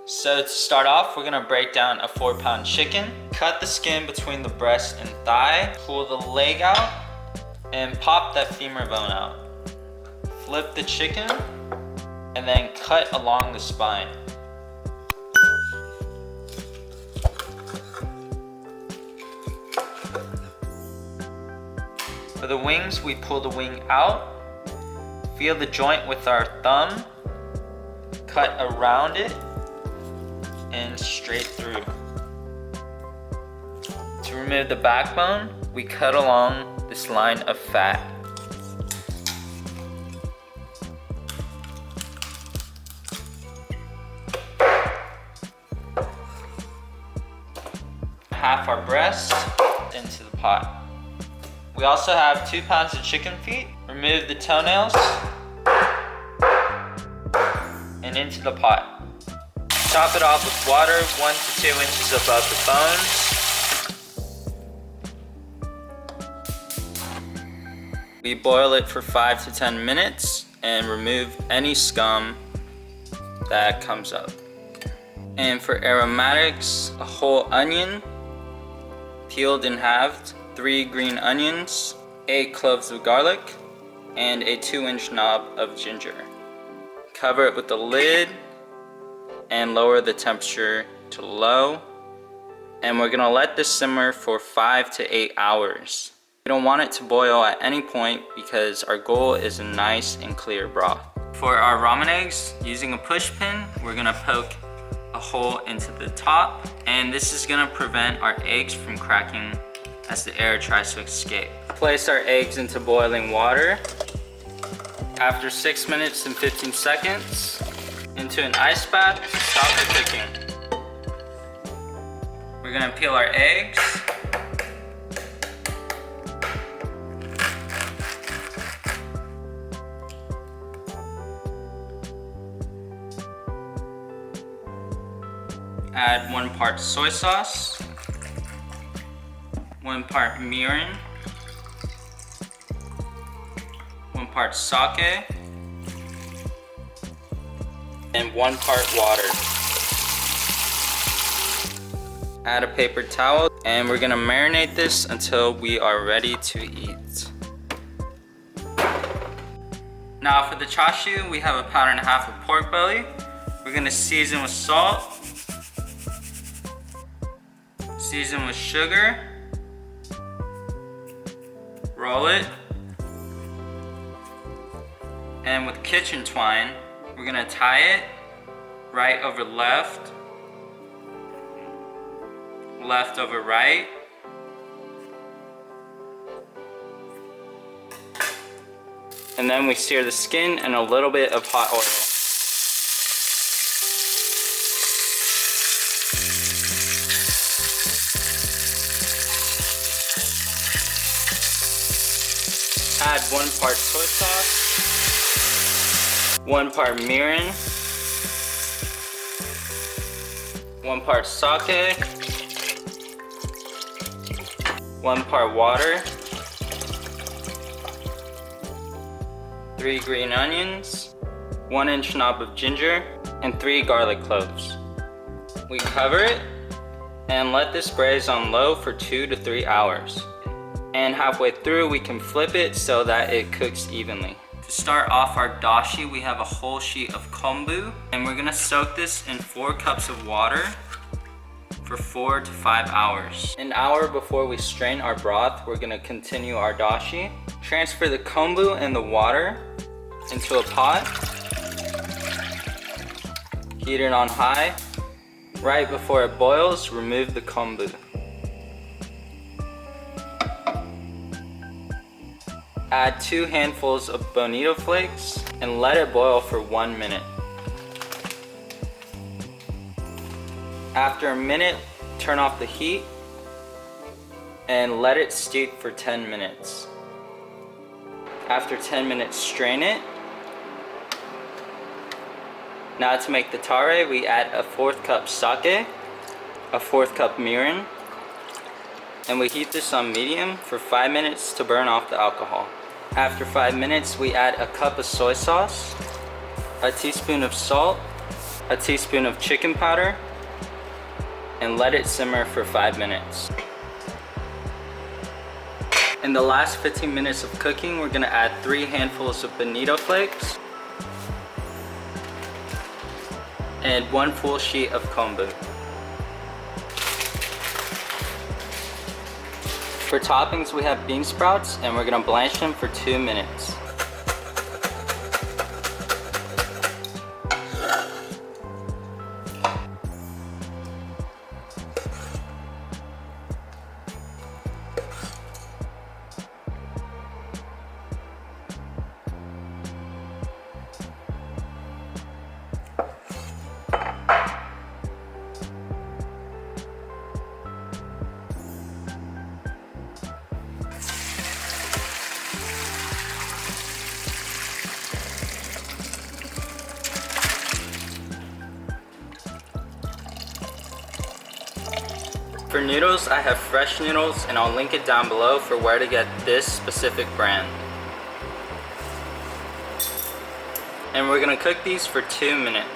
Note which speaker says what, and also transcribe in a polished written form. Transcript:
Speaker 1: So to start off, we're gonna break down a 4-pound chicken. Cut the skin between the breast and thigh. Pull the leg out and pop that femur bone out. Flip the chicken and then cut along the spine. For the wings, we pull the wing out, feel the joint with our thumb, cut around it, and straight through. To remove the backbone, we cut along this line of fat. Half our breast into the pot. We also have 2 pounds of chicken feet. Remove the toenails and into the pot. Top it off with water 1 to 2 inches above the bones. We boil it for 5 to 10 minutes and remove any scum that comes up. And for aromatics, a whole onion, peeled and halved, 3 green onions, 8 cloves of garlic, and a 2-inch knob of ginger. Cover it with the lid and lower the temperature to low. And we're gonna let this simmer for 5 to 8 hours. We don't want it to boil at any point because our goal is a nice and clear broth. For our ramen eggs, using a push pin, we're gonna poke a hole into the top, and this is gonna prevent our eggs from cracking as the air tries to escape. Place our eggs into boiling water. After 6 minutes and 15 seconds, into an ice bath to stop the cooking. We're gonna peel our eggs. Add 1 part soy sauce, 1 part mirin, 1 part sake, and 1 part water. Add a paper towel, and we're gonna marinate this until we are ready to eat. Now for the chashu, we have a 1.5 pounds of pork belly. We're gonna season with salt, season with sugar, roll it, and with kitchen twine, we're gonna tie it right over left, left over right, and then we sear the skin in a little bit of hot oil. Add 1 part soy sauce, 1 part mirin, 1 part sake, 1 part water, 3 green onions, 1-inch knob of ginger, and 3 garlic cloves. We cover it and let this braise on low for 2 to 3 hours. And halfway through, we can flip it so that it cooks evenly. To start off our dashi, we have a whole sheet of kombu, and we're gonna soak this in 4 cups of water for 4 to 5 hours. An hour before we strain our broth, we're gonna continue our dashi. Transfer the kombu and the water into a pot. Heat it on high. Right before it boils, remove the kombu. Add 2 handfuls of bonito flakes and let it boil for 1 minute. After a minute, turn off the heat and let it steep for 10 minutes. After 10 minutes, strain it. Now to make the tare, we add a 1/4 cup sake, a 1/4 cup mirin, and we heat this on medium for 5 minutes to burn off the alcohol. After 5 minutes, we add a cup of soy sauce, a teaspoon of salt, a teaspoon of chicken powder, and let it simmer for 5 minutes. In the last 15 minutes of cooking, we're gonna add 3 handfuls of bonito flakes and 1 full sheet of kombu. For toppings, we have bean sprouts, and we're gonna blanch them for 2 minutes. For noodles, I have fresh noodles, and I'll link it down below for where to get this specific brand. And we're gonna cook these for 2 minutes.